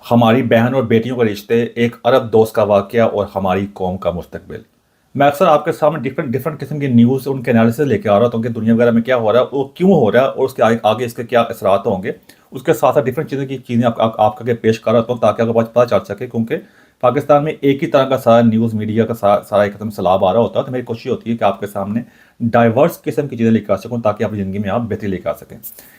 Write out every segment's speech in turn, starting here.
हमारी बहन और बेटियों के रिश्ते, एक अरब दोस्त का वाकया और हमारी कौम का मुस्तकबिल। मैं अक्सर आपके सामने डिफरेंट डिफरेंट किस्म की न्यूज़, उनके एनालिसिस लेके आ रहा हूँ कि दुनिया वगैरह में क्या हो रहा है, वो क्यों हो रहा है और उसके आगे आगे इसके क्या असरात होंगे। उसके साथ साथ डिफरेंट चीज़ें आपके आगे पेश कर रहा हूँ ताकि आपको पता चल सके, क्योंकि पाकिस्तान में एक ही तरह का सारा न्यूज़ मीडिया का सारा एक कदम सैलाब आ रहा होता है। तो मेरी कोशिश होती है कि आपके सामने डाइवर्स किस्म की चीज़ें लेकर आ सकूँ ताकि अपनी ज़िंदगी में आप बेहतरी लेकर आ सकें।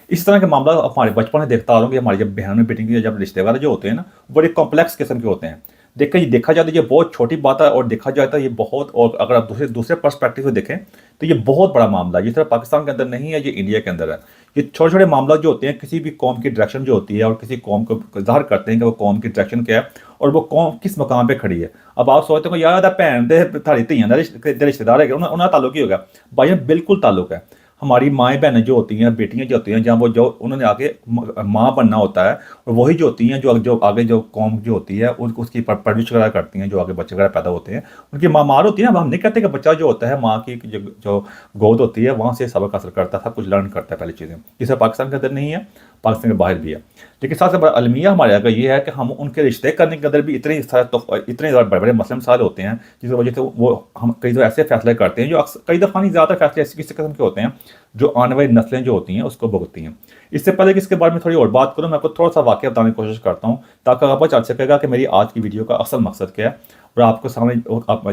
इस तरह के मामला हमारे बचपन में देखता आ रहा हूँ कि हमारी जब बहन बेटी के जब रिश्ते वगैरह जो होते हैं ना, बड़े कॉम्प्लेक्स किस्म के होते हैं। देखा जाए तो ये बहुत छोटी बात है, और देखा जाए तो ये बहुत, और अगर आप दूसरे दूसरे पर्सपेक्टिव से देखें तो ये बहुत बड़ा मामला है। जिस तरह पाकिस्तान के अंदर नहीं है, ये इंडिया के अंदर है। ये छोटे छोटे मामला जो होते हैं, किसी भी कौम की डायरेक्शन जो होती है और किसी कौम को ज़ाहिर करते हैं कि वो कौम की डायरेक्शन क्या है और वो कौम किस मकाम पे खड़ी है। अब आप सोचते हो यार भैन दे थाड़ी धियां दा रिश्तेदार है, उन्होंने ताल्लुक ही होगा। भाई बिल्कुल ताल्लुक है। हमारी माएँ बहनें जो होती हैं, बेटियाँ जो होती हैं, जहाँ वो जो उन्होंने आगे माँ बनना होता है, और वही जो होती हैं जो जो आगे जो कौम जो होती है उसकी परवरिश वगैरह करती हैं, जो आगे बच्चे वगैरह पैदा होते हैं। उनकी माँ मार होती है ना। अब हम नहीं कहते कि बच्चा जो होता है माँ की जो गोद होती है वहाँ से सबक हासिल करता था, कुछ लर्न करता है पहली चीज़ें। जिसे पाकिस्तान के अंदर नहीं है, पाकिस्तान के बाहर भी है। लेकिन सबसे बड़ा अलमिया हमारे अगर ये है कि हम उनके रिश्ते करने के अंदर भी इतने सारे इतने बड़े बड़े मसले मसाइल होते हैं, जिसकी वजह से वो हम कई दफ़ा ऐसे फैसले करते हैं जो कई दफ़ा नहीं, ज़्यादा फैसले ऐसे किसी किस्म के होते हैं जो आने वाली नस्लें जो होती हैं उसको भुगतती हैं। इससे पहले कि इसके बारे में थोड़ी और बात करूँ, मैं आपको थोड़ा सा वाक़या बताने की कोशिश करता हूँ ताकि आपको पता चल सकेगा कि मेरी आज की वीडियो का असल मकसद क्या है, और आपको सामने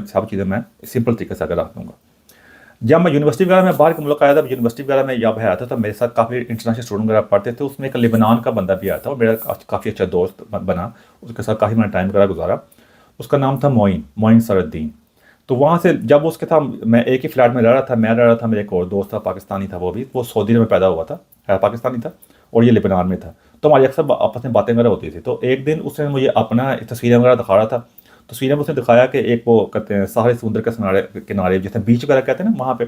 सब चीज़ें मैं सिंपल तरीके से अगर रख दूँगा। जब मैं यूनिवर्सिटी वगैरह में बाहर के मुल्क आया था, यूनिवर्सिटी वगैरह में जब आया था तो मेरे साथ काफ़ी इंटरनेशनल स्टूडेंट वगैरह पढ़ते थे। उसमें एक लेबनान का बंदा भी आया था और मेरा काफ़ी अच्छा दोस्त बना। उसके साथ काफ़ी मैंने टाइम वगैरह गुजारा। उसका नाम था मोइन मोइन सरद्दीन। तो वहाँ से जब उसके था, मैं एक ही फ्लैट में रह रहा था। मैं रह रहा था, मेरे एक और दोस्त था, पाकिस्तानी था। वो सऊदी में पैदा हुआ था, है पाकिस्तानी था, और ये लेबनान में था। तो हमारी अक्सर आपस में बातें वगैरह होती थी। तो एक दिन उसने मुझे अपना तस्वीरें वगैरह दिखा रहा था। तस्वीरें में उसने दिखाया कि एक वो कहते हैं सारे समुद्र के किनारे जैसे बीच वगैरह कहते हैं ना, वहाँ पे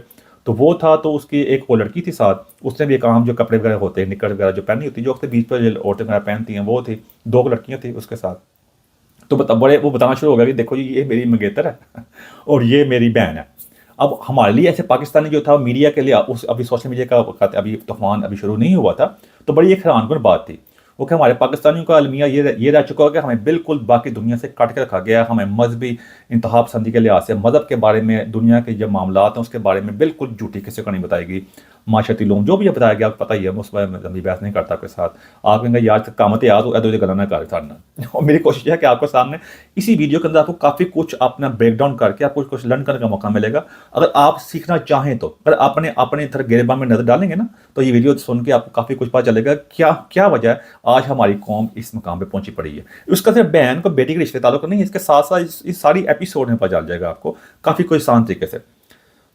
तो वो था। तो उसकी एक वो लड़की थी साथ, उसने भी एक आम जो कपड़े वगैरह होते हैं, निकर वगैरह जो पहनी होती है, जो अक्सर बीच पर औरतें वगैरह पहनती हैं, वो थी। दो लड़कियाँ थी उसके साथ। तो बड़े वो बताना शुरू हो गया कि देखो जी, ये मेरी मंगेतर है और ये मेरी बहन है। अब हमारे लिए ऐसे पाकिस्तानी जो था मीडिया के लिए, उस अभी सोशल मीडिया का अभी तूफान अभी शुरू नहीं हुआ था, तो बड़ी एक हैरानकुन बात थी वो कि हमारे पाकिस्तानियों का अलमिया ये रह चुका है कि हमें बिल्कुल बाकी दुनिया से काट के रखा गया है। हमें मजहबी इंतहा पसंदी के लिहाज से मज़हब के बारे में, दुनिया के जो मामलात हैं उसके बारे में बिल्कुल झूठी किसी को नहीं बताएगी। माशरती लोग जो भी ये बताया गया आपको पता ही है, मैं उस पर लंबी बहस नहीं करता आपके साथ। आप कहेंगे यार कामत याद हो तो गला ना कर साड़ना और मेरी कोशिश है कि आपको सामने इसी वीडियो के अंदर आपको काफ़ी कुछ अपना ब्रेक डाउन करके आपको कुछ लर्न करने का मौका मिलेगा। अगर आप सीखना चाहें तो, अगर अपने अपने तरह गिरबान में नजर डालेंगे ना, तो ये वीडियो सुन के आपको काफ़ी कुछ पता चलेगा क्या क्या वजह है आज हमारी कौम इस मुकाम पे पहुंची पड़ी है। उसका सिर्फ बहन को बेटी के रिश्ते ताल्लुक नहीं है, इसके साथ साथ इस सारी एपिसोड में पता चल जाएगा आपको काफ़ी कोई आसान तरीके से।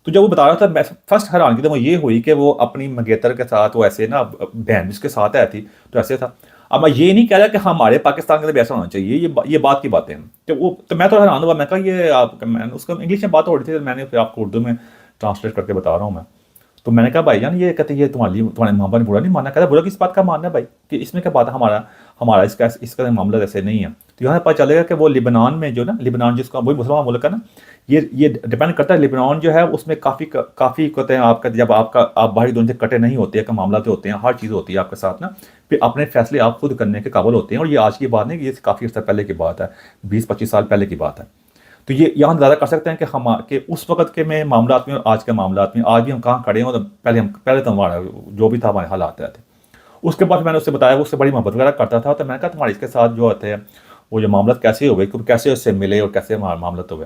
तो जब वो बता रहा था, मैं फर्स्ट हैरानगी तो वो ये हुई कि वो अपनी मंगेतर के साथ वो ऐसे ना, बहन जिसके साथ आई थी तो ऐसे था। अब मैं ये नहीं कह रहा कि हमारे पाकिस्तान के अंदर भी ऐसा होना चाहिए, ये बात की बातें हैं। तो मैं तो हैरान हुआ। मैं कहा ये आप, मैंने उसका इंग्लिश में बात हो रही थी, मैंने फिर आपको उर्दू में ट्रांसलेट करके बता रहा हूँ मैं। तो मैंने कहा भाईजान, ये कहते ये तुम्हारे माँ बाप ने बुरा नहीं माना। कहता बुरा किस बात का मानना है भाई, कि इसमें क्या बात है, हमारा हमारा इसका मामला ऐसे नहीं है। तो यहाँ पता चलेगा कि वो लिबनान में जो ना, लिबनान जिसका वही मुसलमान मुल्क है ना, ये डिपेंड करता है। लिबनान जो है उसमें काफ़ी कहते हैं आपका, जब आप बाहरी दुनिया से कटे नहीं होते हैं, का मामला जो होते हैं, हर चीज़ होती है आपके साथ ना, फिर अपने फैसले आप खुद करने के काबिल होते हैं। और ये आज की बात नहीं, ये काफ़ी अर्सा पहले की बात है, 20-25 साल पहले की बात है। तो ये यहाँ ज़्यादा कर सकते हैं कि हम कि उस वक्त के में मामलात में और आज के मामलात में आज भी हम कहाँ खड़े हैं। तो पहले तो हमारा जो भी था हमारे हालात रहते। उसके बाद मैंने उससे बताया, वो उससे बड़ी मोहब्बत वगैरह करता था। तो मैंने कहा तुम्हारे इसके साथ जो होते हैं वो जो मामला कैसे हो गए, क्योंकि कैसे उससे मिले और कैसे मामला हो गए।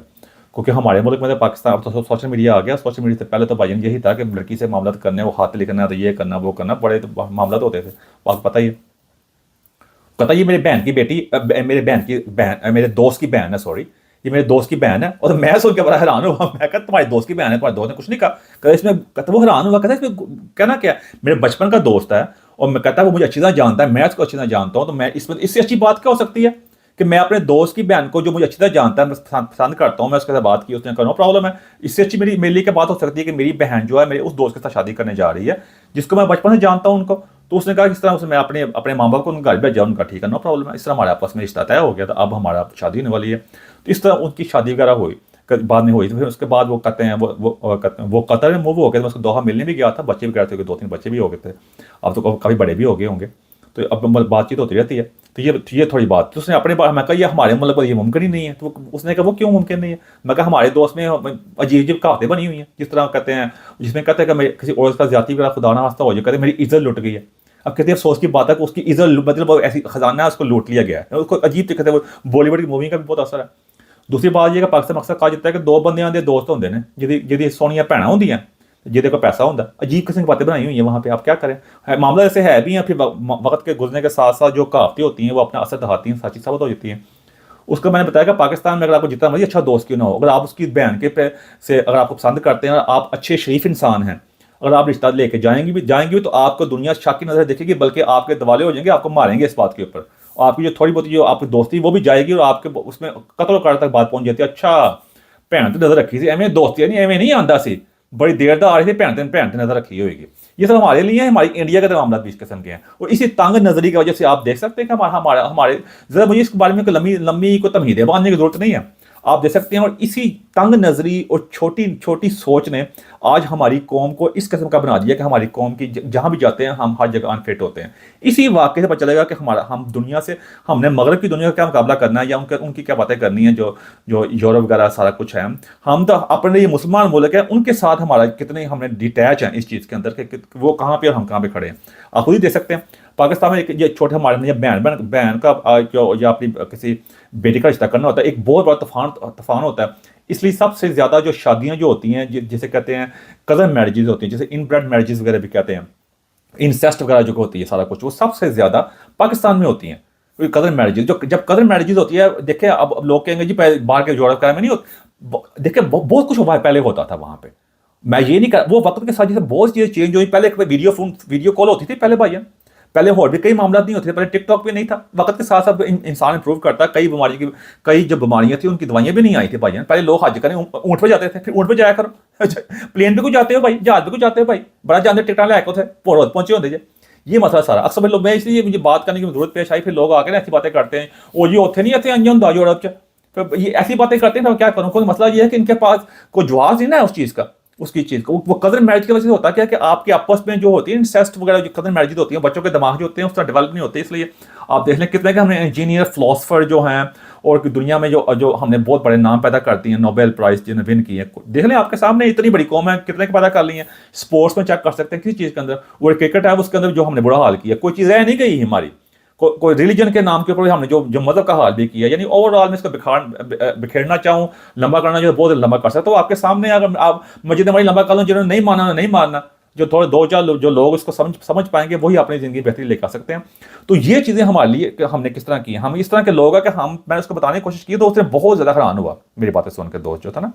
क्योंकि हमारे मुल्क में तो पाकिस्तान, अब तो सोशल मीडिया आ गया। सोशल मीडिया से पहले तो भाई यही था कि लड़की से मामला करने, वो हाथ लिखना, तो ये करना वो करना, बड़े तो मामला होते थे। आपको पता ही है। कहता ये मेरी बहन की बेटी, मेरे बहन की बहन, मेरे दोस्त की बहन है, सॉरी, ये मेरे दोस्त की बहन है। और मैं सुन के बड़ा हैरान हुआ। मैं कहता तुम्हारे दोस्त की बहन है, तुम्हारे दोस्त ने कुछ नहीं कहा। कहता इसमें, कहता वो हैरान हुआ, कहता इसमें कहना क्या, मेरे बचपन का दोस्त है और मैं कहता वो मुझे अच्छी तरह जानता है, मैं उसको अच्छी तरह जानता हूँ। तो मैं इसमें इससे अच्छी बात क्या हो सकती है कि मैं अपने दोस्त की बहन को, जो मुझे अच्छी तरह जानता है, मैं पसंद करता हूँ, मैं उसके साथ बात की, उसने कहा नो प्रॉब्लम है। इससे अच्छी मेरे लिए क्या बात हो सकती है कि मेरी बहन जो है मेरे उस दोस्त के साथ शादी करने जा रही है जिसको मैं बचपन से जानता हूँ उनको। तो उसने कहा इस तरह उसने, मैं अपने अपने माँ बाप को उनका घर भेजा, उनका ठीक है नो प्रॉब्लम है। इस तरह हमारे आपस में रिश्ता तय हो गया था, अब हमारा शादी होने वाली है। तो इस तरह उनकी शादी वगैरह हुई, बाद में हुई। तो फिर उसके बाद वो कहते हैं वो कतर में मूव हो गए। मैं उसको दोहा मिलने भी गया था, बच्चे भी गए थे, 2-3 बच्चे भी हो गए थे। अब तो काफ़ी बड़े भी हो गए होंगे। तो अब बातचीत होती रहती है। तो ये थोड़ी बात, तो उसने अपने बारे मैं कहा ये हमारे मुल्क पर ये मुमकिन ही नहीं है। तो उसने कहा वो क्यों मुमकिन नहीं है? मैं कहा हमारे दोस्त में अजीब अजीब कहावतें बनी हुई हैं, जिस तरह कहते हैं, जिसमें कहते हैं कि मैं किसी और का ज्यादा वगैरह खुदा ना वास्ता हो जाए, कहते हैं मेरी इज्जत लुट गई है। अब कहते हैं अफसोस की बात है कि उसकी इज्जत मतलब ऐसी खजाना है उसको लूट लिया गया है, उसको अजीब कहते हैं। वो बॉलीवुड की मूवी का भी बहुत असर है। दूसरी बात ये कि पाकिस्तान अक्सर कहा जाता है कि दो बंदियां दे दोस्त होंगे ने, जिहदी सोहनियां भैणां होंदियां, जिहदे कोल पैसा होंदा। अजीब किस्म की बातें बनाई हुई हैं वहाँ पे, आप क्या करें। मामला ऐसे है भी हैं, फिर वक्त के गुजरने के साथ साथ जो कहावतें होती हैं वो अपना असर दिखाती हैं, सच्ची साबित हो जाती हैं। उसको मैंने बताया कि पाकिस्तान में अगर आपको जितना मर्जी अच्छा दोस्त क्यों ना हो, अगर आप उसकी बहन के पे से अगर आपको पसंद करते हैं और आप अच्छे शरीफ इंसान हैं, अगर आप रिश्ता लेके जाएंगे भी तो आपको दुनिया शक की नजर देखेगी, बल्कि आपके दवाले हो जाएंगे, आपको मारेंगे इस बात के ऊपर। और आपकी जो थोड़ी बहुत जो आपकी दोस्ती वो भी जाएगी और आपके उसमें कत्ल कर तक बात पहुंच जाती है। अच्छा भैन तो नजर रखी थी, एवं दोस्ती नहीं, एवं नहीं आंदा सी, बड़ी देर तक आ रही थी, भैन नजर रखी होगी। ये सब हमारे लिए हमारी इंडिया के मामला भी इस किस्म के हैं, और इसी तंग नजरी की वजह से आप देख सकते हैं कि हमारे जरा मुझे इस बारे में लंबी को तमहीदें बांधने की जरूरत नहीं है, आप देख सकते हैं। और इसी तंग नजरी और छोटी छोटी सोच ने आज हमारी कौम को इस किस्म का बना दिया कि हमारी कौम की जहां भी जाते हैं हम हर जगह अनफिट होते हैं। इसी वाक्य से पता चलेगा कि हम दुनिया से, हमने मगरब की दुनिया का क्या मुकाबला करना है या उनकी क्या बातें करनी है, जो जो यूरोप वगैरह सारा कुछ है। हम तो अपने ये मुसलमान मुल्क है, उनके साथ हमारा कितने हमने डिटैच हैं इस चीज़ के अंदर कि वो कहाँ पे और हम कहाँ पे खड़े हैं। आप खुद ही देख सकते हैं पाकिस्तान में एक ये छोटे हमारे बहन का जो या अपनी किसी बेटी का रिश्ता करना होता है, एक बहुत बड़ा तूफान होता है। इसलिए सबसे ज़्यादा जो शादियां जो होती हैं, जिसे कहते हैं कज़न मैरिजेज होती हैं, जैसे इनब्रेड मैरिजेज वगैरह भी कहते हैं, इंसेस्ट वगैरह जो होती है सारा कुछ, वो सबसे ज़्यादा पाकिस्तान में होती हैं। कज़न मैरिजेज जो जब कज़न मैरिजेज होती है, देखिए अब लोग कहेंगे जी बाहर के यूरोप में नहीं होती, देखिए बहुत कुछ पहले होता था वहाँ पे। मैं ये नहीं कर, वो वक्त के साथ जैसे बहुत चीज़ें चेंज हुई। पहले वीडियो कॉल होती थी पहले भाइयों, पहले और भी कई मामला नहीं होते थे, पहले टिकटॉक भी नहीं था। वक्त के साथ साथ इंसान इंप्रूव करता है। कई जो बीमारियां थी उनकी दवाइयां भी नहीं आई थी भाई। पहले लोग हज करें ऊँट पे जाते थे, फिर ऊँट पे जाया करो प्लेन पे क्यों जाते हो भाई, जहाज पे क्यों जाते हो भाई, बड़ा जानते टिकटा लैके थे पोरोद पहुंचे होते जे। ये मसला सारा अक्सर लोग, मैं इसलिए मुझे बात करने की जरूरत पेश आई, फिर लोग आके ना ऐसी बातें करते हैं, वो जी उथे नहीं ऐसे अंजन होंगे यूरोप च, फिर ये ऐसी बातें करते हैं। तो क्या करूँ, कोई मसला ये है कि इनके पास कोई जवाब नहीं ना उस चीज़ का, उसकी चीज़ को। वो कज़न मैरिज की वजह से होता क्या है कि आपके आपस में जो होती है इंसेस्ट वगैरह, जो कज़न मैरिज होती है, बच्चों के दिमाग जो होते हैं उस तरह डेवलप नहीं होते। इसलिए आप देख लें कितने के हमने इंजीनियर फिलोसफर जो हैं और दुनिया में जो हमने बहुत बड़े नाम पैदा करती हैं, नोबेल प्राइज जिन्हें विन की है, देख लें आपके सामने इतनी बड़ी कौम है, कितने के पैदा कर ली है। स्पोर्ट्स में चेक कर सकते हैं किसी चीज़ के अंदर, वो क्रिकेट है उसके अंदर जो हमने बुरा हाल किया, कोई चीज़ रह नहीं गई हमारी। कोई रिलीजन के नाम के ऊपर हमने जो मज़हब का हाल भी किया। यानी ओवरऑल में इसको बिखेरना चाहूँ, लंबा करना जो बहुत लंबा कर सकता, तो आपके सामने अगर आप मस्जिद हमारी लंबा कर लो, जिन्होंने नहीं माना नहीं मानना, जो थोड़े दो चार जो लोग इसको समझ पाएंगे वही अपनी ज़िंदगी बेहतरी लेकर सकते हैं। तो ये चीज़ें हमारे लिए हमने किस तरह की हैं, हम इस तरह के लोग हैं कि मैंने उसको बताने की कोशिश की, तो उसने बहुत ज़्यादा हैरान हुआ मेरी बातें सुन के। दोस्त जो था ना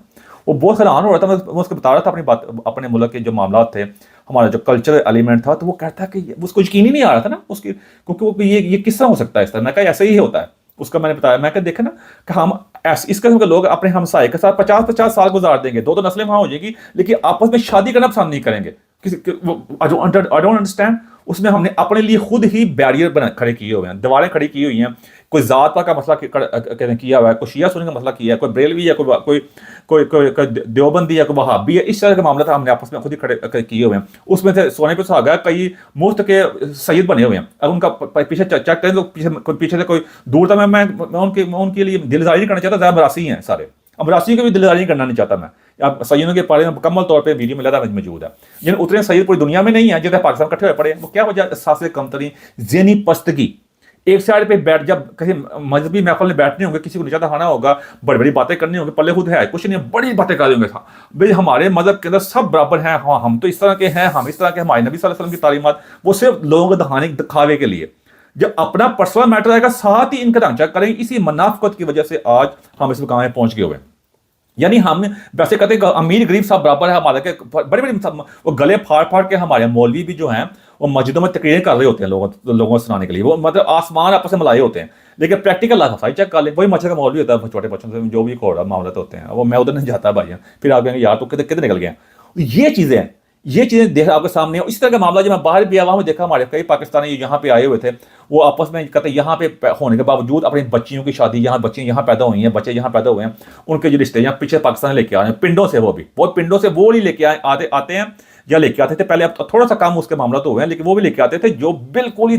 वो बहुत हैरान हो रहा था। मैं उसको बता रहा था अपनी बात, अपने मुल्क के जो मामला थे, हमारा जो कल्चरल एलिमेंट था, तो वो कहता कि उसको यकीन ही नहीं आ रहा था ना उसकी, क्योंकि ये किस तरह हो सकता है इस तरह। मैं कहा ऐसे ही होता है। उसका मैंने बताया, मैं कहा देखे ना कि हम इस किस्म के लोग अपने हमसाए के साथ 50-50 साल गुजार देंगे, दो नस्लें वहां हो जाएगी, लेकिन आपस में शादी करना पसंद नहीं करेंगे। I don't understand. उसमें हमने अपने लिए खुद ही बैरियर खड़े किए हुए हैं, दीवारें खड़ी की हुई हैं। कोई जात पात का मसला किया हुआ है, कोई शिया सुन्नी का मसला किया है, कोई बरेलवी है, कोई देवबंदी है, कोई वहाबी है। इस तरह का मामला था, हमने आपस में खुद ही खड़े किए हुए हैं। उसमें से सोने पे सुहागा कई मुफ्त के सैयद बने हुए हैं। अगर उनका पीछे चेक करें तो पीछे से कोई दूर था, मैं उनके लिए दिलजारी नहीं करना चाहता, ज़्यादा मरासी हैं सारे। अब मरासी को भी दिलजारी नहीं करना नहीं चाहता मैं। अब सैयदों के बारे में मुकम्मल तौर पे वीडियो में लगा मौजूद है। जिन उतने सैयद पूरी दुनिया में नहीं है, जितने पाकिस्तान इकट्ठे हुए पड़े हैं। वो क्या वजह, एहसास कमतरी, ज़हनी पस्तगी। एक साइड पे बैठ, जब किसी मजहबी महफिल में बैठने होंगे, किसी को नीचा दिखाना होगा, बड़ी बड़ी बातें करनी होंगी, पल्ले खुद है कुछ नहीं, बड़ी बातें कर होंगे भाई हमारे मजहब के अंदर सब बराबर हैं, हाँ हम तो इस तरह के हैं, हम इस तरह के, हमारे नबी सल्लल्लाहु अलैहि वसल्लम की तालीमात, वो सिर्फ लोगों को दिखावे के लिए। जब अपना पर्सनल मैटर आएगा साथ ही इनका ढांचा करेंगे। इसी मुनाफिकत की वजह से आज हम इस मुकाम में पहुंच गए हुए। यानी हम वैसे कहते हैं अमीर गरीब सब बराबर है हमारे के, बड़े बड़े वो गले फाड़ फाड़ के हमारे मौलवी भी जो हैं वो मस्जिदों में तकरीरें कर रहे होते हैं लोगों को सुनाने के लिए। वो मतलब आसमान आपस में मिलाए होते हैं, लेकिन प्रैक्टिकल लाइफ सही चेक कर ले। वही मस्जिद का मौलवी होता है, छोटे बच्चों से जो भी कोड़ा मामला होते हैं, वो मैं उधर नहीं जाता भाई, फिर आप कहेंगे यार तो कितने निकल गए। ये चीज़ें देख आपके सामने। इस तरह का मामला जब मैं बाहर भी आया, वहाँ में देखा हमारे कई पाकिस्तानी यहाँ पे आए हुए थे, वो आपस में कहते हैं यहाँ पे होने के बावजूद अपनी बच्चियों की शादी, यहाँ बच्चियाँ यहाँ पैदा हुई हैं, बच्चे यहाँ पैदा हुए हैं, उनके जो रिश्ते यहाँ पीछे पाकिस्तान लेके आ रहे हैं पिंडों से। वो पिंडों से वो नहीं लेके आते हैं या लेके आते थे पहले। अब थोड़ा सा कम उसके मामला तो हुए हैं, लेकिन वो भी लेके आते थे जो बिल्कुल ही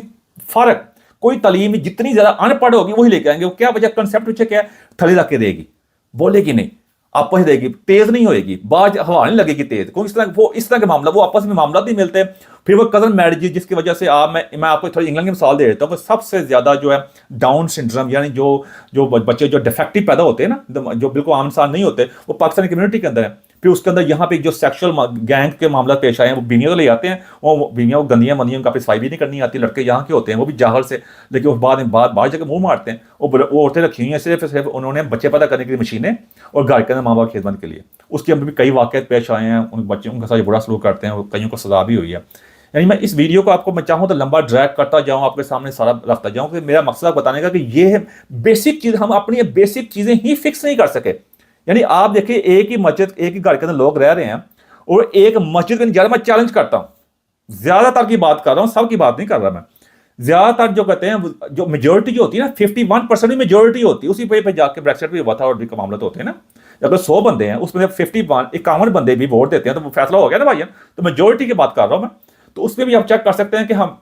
फर्क, कोई तालीम जितनी ज़्यादा अनपढ़ होगी वही लेके आएंगे। वो क्या वजह, कंसेप्ट पीछे क्या है, थली रख के देगी, बोलेगी नहीं, आपस में देगी, तेज नहीं होएगी, बाज हवा नहीं लगेगी तेज, क्योंकि इस तरह के मामला, वो आपस में मामला नहीं मिलते। फिर वो कजन मैरिज, जिसकी वजह से मैं आपको थोड़ी इंग्लैंड की मिसाल दे देता हूँ, सबसे ज्यादा जो है डाउन सिंड्रोम, यानी जो जो बच्चे जो डिफेक्टिव पैदा होते हैं ना, जो बिल्कुल आम इंसान नहीं होते, वो पाकिस्तानी कम्युनिटी के अंदर है। फिर उसके अंदर यहाँ पे जो सेक्सुअल गैंग के मामला पेश आए हैं, वो बीवियाँ तो ले आते हैं, वो बीवियाँ वो गंदियाँ मंदियाँ, उनका सफाई भी नहीं करनी आती, लड़के यहाँ के होते हैं, वो भी जाहल से, लेकिन वो बाद में बाहर जाकर मुंह मारते हैं। वो औरतें रखी हुई हैं सिर्फ उन्होंने बच्चे पैदा करने के लिए मशीनें, और घर के अंदर माँ बाप की खिदमत के लिए। उसके अंदर भी कई वाक़यात पेश आए हैं, उन बच्चों उनका साथ बुरा सलूक करते हैं, कईयों को सजा भी हुई है। यानी मैं इस वीडियो को आपको, मैं चाहूँ तो लंबा ड्रैग करता जाऊँ, आपके सामने सारा रखता जाऊँ, कि मेरा मकसद बताने का कि ये है बेसिक चीज़, हम अपनी बेसिक चीज़ें ही फिक्स नहीं कर सके। यानी आप देखिए, एक ही मस्जिद, एक ही घर के अंदर लोग रह रहे हैं, और एक मस्जिद के अंदर, मैं चैलेंज करता हूँ, ज्यादातर की बात कर रहा हूँ, सब की बात नहीं कर रहा मैं, ज्यादातर जो कहते हैं, जो मेजोरिटी जो होती है ना, 51% ही मेजोरिटी होती है। उसी पे जाके ब्रेक्सिट भी हुआ था, और भी मामला तो होते हैं ना, अगर 100 बंदे हैं उसमें 51 बंदे भी वोट देते हैं, तो फैसला हो गया ना भाई। तो मेजोरिटी की बात कर रहा हूँ मैं। तो उसमें भी आप चेक कर सकते हैं कि हम,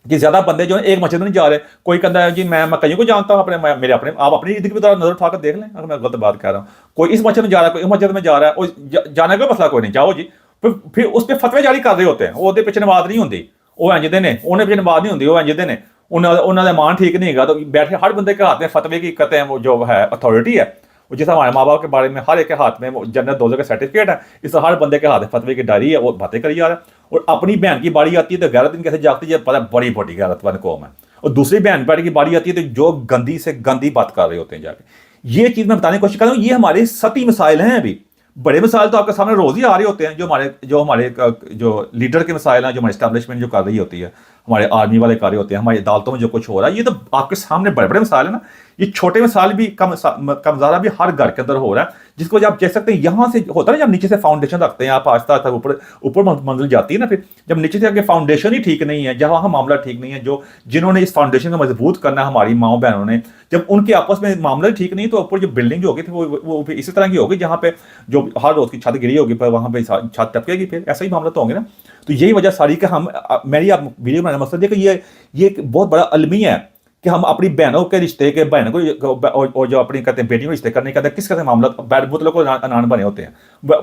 कि ज्यादा बंदे जो है एक मस्जिद में नहीं जा रहे। कोई कहता है जी मैं कईयों को जानता हूँ अपने, मेरे अपने, आप अपनी ईद की नजर उठाकर देख लें, अगर मैं गलत बात कह रहा हूँ। कोई इस मस्जिद में जा रहा है, कोई इस मस्जिद में जा रहा है, और जाने का मसला कोई नहीं, जाओ जी। फिर उस पर फतवे जारी कर रहे होते हैं, वो पीछे नमाज नहीं होती, वो इंजदे ने, उन्हें पीछे नमाज नहीं होती, वो इंजदे ने, उन्होंने मान ठीक नहीं है, तो बैठे हर बंदे के हाथ में फतवे की, कहते हैं वो जो है अथॉरिटी है, वो जैसे हमारे माँ बाप के बारे में हर एक के हाथ में वो जन्नत दोज़ख का सर्टिफिकेट है, इस हर बंदे के हाथ में फतवे की डायरी है, वो बातें करी जा रहा है। और अपनी बहन की बारी आती है तो गैरत दिन कैसे जागती है, पता बड़ी बड़ी गैरतमंद कौम है। और दूसरी बहन बेटी की बारी आती है तो जो गंदी से गंदी बात कर रहे होते हैं जाके। ये चीज़ मैं बताने की कोशिश कर रहा हूँ, ये हमारे सती मिसाइल हैं। अभी बड़े मिसाइल तो आपके सामने रोज ही आ रहे होते हैं, जो हमारे जो लीडर के मिसाइल हैं, जो हमारी स्टैब्लिशमेंट जो कर रही होती है, हमारे आर्मी वाले कर रहे होते हैं, हमारी अदालतों में जो कुछ हो रहा है, ये तो आपके सामने बड़े बड़े मिसाइल है ना। ये छोटे मिसाइल भी कम ज़्यादा भी हर घर के अंदर हो रहा है, जिसको जब आप देख सकते हैं, यहाँ से होता है ना, जब नीचे से फाउंडेशन रखते हैं आप, आस्ता आस्ता ऊपर मंजिल जाती है ना। फिर जब नीचे से आगे फाउंडेशन ही ठीक नहीं है, जहाँ मामला ठीक नहीं है, जिन्होंने इस फाउंडेशन को मजबूत करना है, हमारी माओ बहनों ने, जब उनके आपस में मामला ठीक नहीं, तो ऊपर जो बिल्डिंग जो होगी थी वो इसी तरह की होगी, जहाँ पे जो हर रोज की छत गिरी होगी, पर वहाँ पे छत टपकेगी, फिर ऐसा ही मामला तो होंगे ना। तो यही वजह सारी कि हम, मेरी आप वीडियो बनाने का मकसद है कि ये एक बहुत बड़ा अलमिया है कि हम अपनी बहनों के रिश्ते के, बहनों को और जो अपनी कहते हैं बेटियों के रिश्ते करने का किस तरह मामला, बैड बोतलों को अनान बने होते हैं।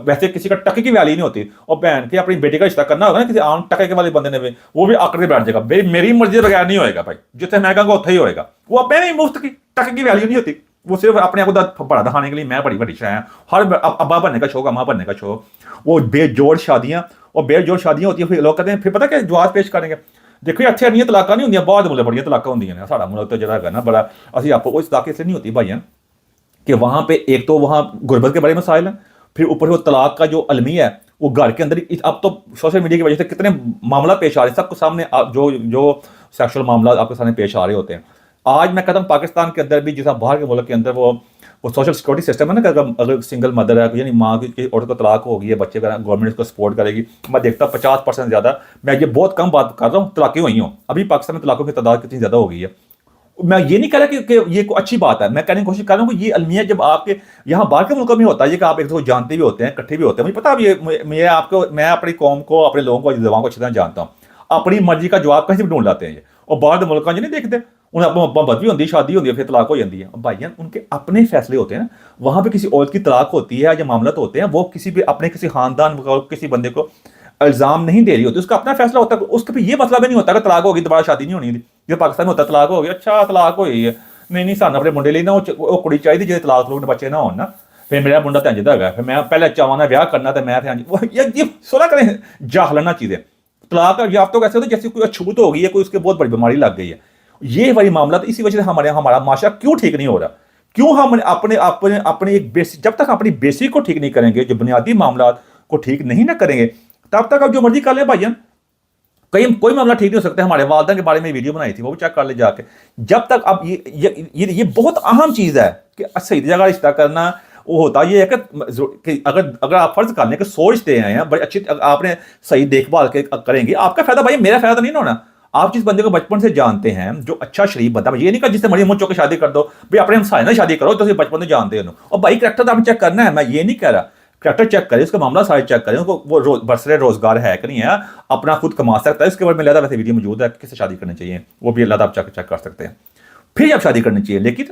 वैसे किसी का टके की वैल्यू नहीं होती, और बहन के अपनी बेटी का रिश्ता करना होगा ना किसी आम टके के वाले बंदे ने, वो भी आकर के बैठ जाएगा, मेरी मर्जी बगैर नहीं होएगा भाई, जितने मैं कहूँगा उतना ही होएगा। वो अपने मुफ्त की टके की वैल्यू नहीं होती, वो सिर्फ अपने आप को बड़ा दिखाने के लिए, मैं बड़ी बड़ी शाह, हर अब्बा बनने का शौक, अम्मा बनने का शौक। वो बेजोड़ शादियाँ, और बेजोड़ शादियाँ होती है, फिर लोग कहते हैं, फिर पता क्या जवाब पेश करेंगे, देखो अच्छे नहीं तलाक नहीं होंगे, बहुत मुल्क बड़िया तलाक होंगी ने, साड़ा मुल्क तो जरा है ना बड़ा, अभी आपको उस इलाके से नहीं होती भाई कि वहाँ पे एक तो वहाँ गुरबत के बड़े मसाइल हैं, फिर ऊपर वो तलाक का जो अलमिया है, वो घर के अंदर अब तो सोशल मीडिया की वजह से कितने मामला पेश आ रहे हैं सबको सामने, जो सेक्सुअल मामला आपके सामने पेश आ रहे होते हैं। आज मैं कहता हूँ पाकिस्तान के अंदर भी, जैसा बाहर के मुल्क के अंदर वो सोशल सिक्योरिटी सिस्टम है ना, अगर सिंगल मदर है, यानी माँ की औरत को तलाक होगी है, बच्चे का, गवर्नमेंट इसको सपोर्ट करेगी। मैं देखता हूँ 50% ज़्यादा, मैं ये बहुत कम बात कर रहा हूँ, तलाक़ें हुई हूँ अभी पाकिस्तान में, तलाकों की तादाद कितनी ज़्यादा हो गई है। मैं ये नहीं कह रहा कि ये कोई अच्छी बात है, मैं कहने की कोशिश कर रहा हूँ कि ये अलमिया जब आपके यहाँ बाहर के मुल्कों में होता है कि आप एक दूसरे को जानते भी होते हैं, इकट्ठे भी होते हैं। मुझे पता है मैं अपनी कौम को, अपने लोगों को, जवानों को अच्छी तरह जानता हूँ, अपनी मर्जी का जवाब कहीं से भी ढूंढ लाते हैं ये, और बाहर के मुल्कों नहीं देखते, उन्हें अपनी बदवी होती है, शादी होती है, फिर तलाक हो जाती है। भाईजान उनके अपने फैसले होते हैं ना, वहाँ पे किसी औरत की तलाक होती है या मामला तो होते हैं, वो किसी भी अपने किसी खानदान को, किसी बंदे को इल्जाम नहीं दे रही होती, उसका अपना फैसला होता है। उसके फिर ये मतलब नहीं होता कि तलाक होगी दोबारा शादी नहीं होनी थी, जो पाकिस्तान में होता है तलाक हो गया, अच्छा तलाक हो गई है, नहीं सानू अपने मुंडे लिए ना वो कुड़ी चाहिए जो तलाक लोग बच्चे ना हो ना, फिर मेरा मुंडा तंज है, फिर मैं पहले चाहना ब्याह करना, तो मैं ये सोना करें जाहलना चीज़ें। तलाक याफ्तों कैसे होते जैसे कोई अछूत हो गई है, कोई उसके बहुत बड़ी बीमारी लग गई है, ये वाली मामला। तो इसी वजह से हमारा माशरा क्यों ठीक नहीं हो रहा, क्यों हम अपने एक बेसिक, जब तक अपनी बेसिक को ठीक नहीं करेंगे, जो बुनियादी मामला को ठीक नहीं ना करेंगे, तब तक आप जो मर्जी कर ले भाईजान, कोई मामला ठीक नहीं हो सकता। हमारे वालदा के बारे में वीडियो बनाई थी, वो भी चेक कर ले जाके। जब तक अब ये बहुत अहम चीज़ है कि सही जगह रिश्ता करना, वो होता ये है कि अगर आप फर्ज कर लें कि 100 रिश्ते हैं बड़े अच्छी, आपने सही देखभाल के करेंगे, आपका फायदा भाई, मेरा फायदा नहीं ना होना। आप जिस बंदे को बचपन से जानते हैं, जो अच्छा शरीफ बंदा, ये नहीं कहा जिससे मरी मुँह चौके शादी कर दो भाई, अपने हमसाए ना शादी करो तो बचपन से जानते हो, और भाई करैक्टर तो आप चेक करना है। मैं ये नहीं कह रहा करैक्टर चेक करें, उसका मामला सारे चेक करें, उनको वो बरसरे रोजगार है कि नहीं है, अपना खुद कमा सकता है, उसके बारे में ज़्यादा वैसे वीडियो मौजूद है किससे शादी करनी चाहिए, वो भी अल्लाह आप चेक कर सकते हैं, फिर आप शादी करनी चाहिए। लेकिन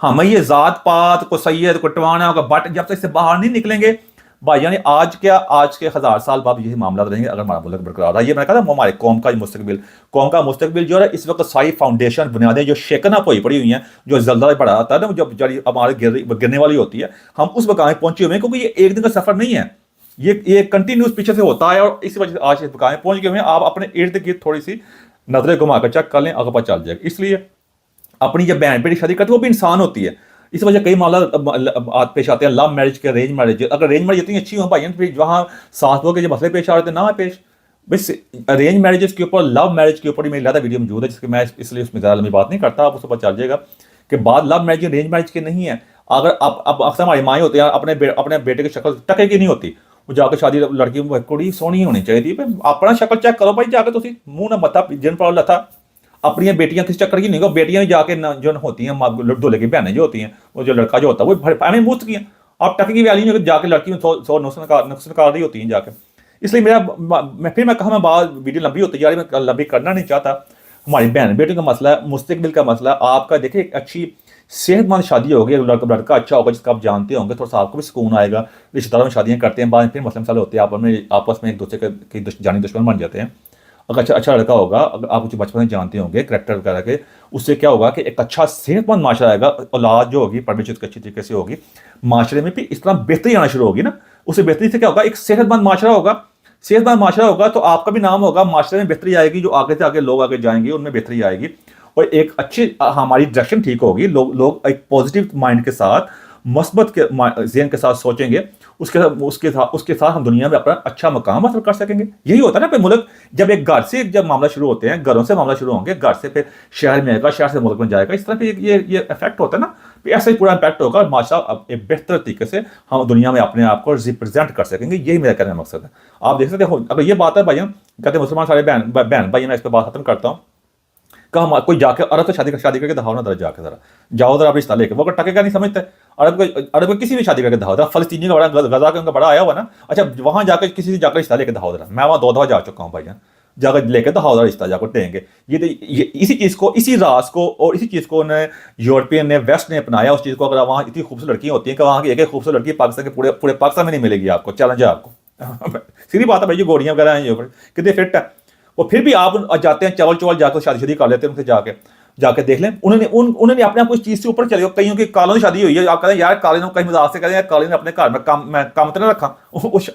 हम ये जात पात को सैयद को टवाना को बट जब तक इससे बाहर नहीं निकलेंगे भाई, यानी आज के 1000 साल बाद यही मामला रहेंगे अगर हमारा मुल्क बरकरार रहा। ये मैंने कहा था हमारे कौम का मुस्तकबिल जो है इस वक्त सारी फाउंडेशन बुनियादें जो शेकन अप हुई पड़ी हुई हैं, जो जल्दा पड़ा आता है ना, जब जब हमारे गिरने वाली होती है, हम उस मकाम में पहुंचे हुए हैं, क्योंकि ये एक दिन का सफर नहीं है, ये कंटिन्यूस पीछे से होता है, और इसी वजह से आज इस मकाम में पहुंच गए हुए हैं। आप अपने इर्द गिर्द थोड़ी सी नजरें घुमा कर चेक कर लें, अगर पता चल जाएगा। इसलिए अपनी जब बहन बेटी शादी करते हैं वो भी इंसान होती है, इस वजह कई मामला पेश आते हैं, लव मैरिज के, अरेंज मैरिज। अगर अरेंज मैरिज इतनी अच्छी हो भाई, फिर वहाँ सास बहू के जो मसले पेश आ रहे थे ना पेश, बस अरेंज मैरिजेस के ऊपर, लव मैरिज के ऊपर ही मेरी ज़्यादा वीडियो मौजूद है, जिसके मैं इसलिए उसमें ज़्यादा लंबी बात नहीं करता, आप उसको पता चल जाएगा कि बात लव मैरिज अरेंज मैरिज की नहीं है। अगर अब अक्सर हमारी माएँ होती हैं, अपने बेटे की शक्ल टके की नहीं होती, वो जाकर शादी लड़की कुड़ी सोहनी होनी चाहिए, अपना शक्ल चेक करो भाई, जाकर तुम मुँह ना मत्था जिन पर लथा, अपनी बेटियां किस चक्कर की नहीं हो, बेटियां भी जाके जो होती हैं दूल्हे की बहनें जो होती हैं, वो जो लड़का जो होता है वो हमें मुफ्त की हैं, आप टके की वैल्यू नहीं, जाके लड़की में 100 नुक्स निकाल रही होती हैं जाके। इसलिए मैं कहा मैं बात वीडियो लंबी होती जा रही, मैं लंबी करना नहीं चाहता। हमारी बहन बेटियों का मसला है, मुस्तकबिल का मसला है आपका। देखिए एक अच्छी सेहतमंद शादी होगी, लड़का अच्छा होगा जिसका आप जानते होंगे, थोड़ा सा आपको भी सुकून आएगा। रिश्तेदारों में शादियां करते हैं, बाद फिर मसले मसाले होते हैं, आपस में एक दूसरे के जानी दुश्मन बन जाते हैं। अगर अच्छा लड़का होगा, अगर आप उसे बचपन में जानते होंगे करेक्टर वगैरह के, उससे क्या होगा कि एक अच्छा सेहतमंद माशरा आएगा, औलाद जो होगी परवरिश अच्छी तरीके से होगी, माशरे में भी इस तरह बेहतरी आना शुरू होगी ना, उससे बेहतरी से क्या होगा, एक सेहतमंद माशरा होगा। सेहतमंद माशरा होगा तो आपका भी नाम होगा, माशरे में बेहतरी आएगी, जो आगे से आगे लोग आगे जाएंगे उनमें बेहतरी आएगी, और एक अच्छी हमारी डायरेक्शन ठीक होगी। लोग एक पॉजिटिव माइंड के साथ, मस्बत के ज़हन के साथ सोचेंगे, उसके साथ हम दुनिया में अपना अच्छा मकाम हासिल कर सकेंगे। यही होता है ना, मुल्क जब एक घर से जब मामला शुरू होते हैं, घरों से मामला शुरू होंगे, घर से फिर शहर में आएगा, शहर से मुल्क में जाएगा, इस तरह पे ये इफेक्ट होता है ना, ऐसा ही पूरा इम्पैक्ट होगा, और माशा एक बेहतर तरीके से हम दुनिया में अपने आप को रिप्रेजेंट कर सकेंगे। यही मेरा कहने का मकसद है। आप देख सकते हो, अगर ये बात है भाई, कहते हैं मुसलमान सारे बहन भाई, मैं इस पर बात खत्म करता हूँ। कहा कोई जाके अरब तो शादी करके दिखाओ ना, जाके जरा जाओ जरा, आप रिश्ता लेके, वो टके का नहीं समझते। अरब को किसी भी शादी करके दिखाओ, फलस्तीनी का बड़ा गजा का उनका बड़ा आया हुआ ना, अच्छा वहाँ जाकर किसी से जाकर रिश्ता लेके दिखाओ जरा, मैं वहाँ 2 दफा जा चुका हूँ भाई, जाकर लेके दिखाओ जरा रिश्ता, जाकर देंगे। ये इसी चीज़ को, इसी राज को और इसी चीज़ को यूरोपियन ने, वेस्ट ने अपनाया उस चीज़ को। अगर वहाँ इतनी खूबसूरत लड़कियाँ होती हैं कि वहाँ की एक खूबसूरत लड़की पाकिस्तान के पूरे पाकिस्तान में नहीं मिलेगी आपको, चैलेंज है आपको। सीधी बात है भाई, जो गोरियाँ वगैरह हैं कितने फिट है, और फिर भी आप जाते हैं चवल जाकर शादी कर लेते हैं उनसे, जाके देख लें। उन्होंने अपने आप को इस चीज़ से ऊपर चले गए। कईयों की कालों की शादी हुई है, आप कहते हैं यार काले ने कहीं मजाक से कहते हैं काले ने अपने घर में काम तो नहीं रखा,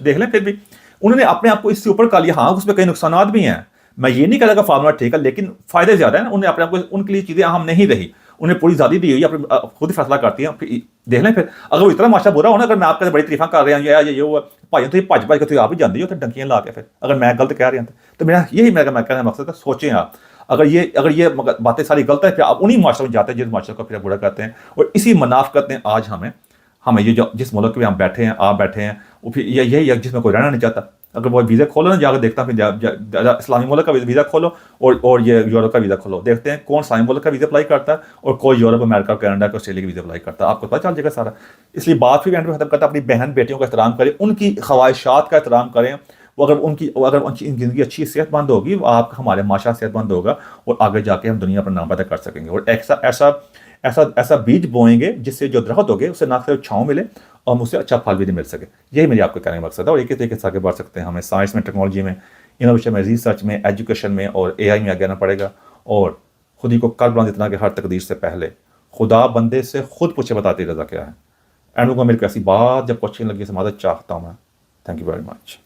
देख लें। फिर भी उन्होंने अपने आप को इससे ऊपर कर लिया। हाँ उसमें कई नुकसान भी हैं, मैं ये नहीं कह रहा फार्मूला ठीक है, लेकिन फायदे ज़्यादा है। उन्हें अपने आप को, उनके लिए चीज़ें अहम नहीं रही, उन्हें पूरी आज़ादी दी हुई, अपने खुद ही फैसला करती हैं। फिर देख लें, फिर अगर वो इतना माशा बुरा हो ना, अगर मैं आपके बड़ी तारीफा कर रहे हैं ये भाई, तो भज के आप ही जानते हो, तो डंकियाँ ला के, फिर अगर मैं गलत कह रही हूँ तो मेरा कहने का मकसद है, सोचें आप। अगर ये बातें सारी गलत है, फिर आप उन्हीं माशरों में जाते हैं जिस माशरे को फिर बुरा करते हैं, और इसी मुनाफिकत ने आज हमें ये जो जिस मुल्क में हम बैठे हैं, आप बैठे हैं, वो फिर यही है जिसमें कोई रहना नहीं चाहता। अगर वो वीज़ा खोलो ना, जाकर देखता हूँ, फिर इस्लामी मुल्क का वीज़ा खोलो और ये यूरोप का वीज़ा खोलो, देखते हैं कौन इस्लामी मुल्क का वीज़ा अप्लाई करता है और कोई यूरोप, अमेरिका, कनाडा, ऑस्ट्रेलिया का वीज़ा अप्लाई करता है, आपको पता चल जाएगा सारा। इसलिए बात फिर एंड में खत्म करता है, अपनी बहन बेटियों का एहतराम करें, उनकी ख्वाहिशात का एहतराम करें। वो अगर उनकी ज़िंदगी अच्छी सेहतमंद होगी, आप हमारे माशा सेहतमंद होगा, और आगे जाके हम दुनिया पर नाम पैदा कर सकेंगे। और ऐसा बीज बोएंगे जिससे जो दरख्त होगे उससे ना सिर्फ छाँव मिले और मुझसे अच्छा फल भी नहीं मिल सके। यही मेरी आपको कहने का मकसद है। और एक ही तरीके से आगे बढ़ सकते हैं। हमें साइंस में, टेक्नोलॉजी में, इनोवेशन में, रिसर्च में, एजुकेशन में और AI में आगे आना पड़ेगा। और खुद ही को कर बुलंद इतना कि हर तकदीर से पहले खुदा बंदे से खुद पूछे बताती रजा क्या है। एंड को मेरी कैसी बात जब क्वेश्चन लगी, समाज चाहता हूँ मैं। Thank you very much.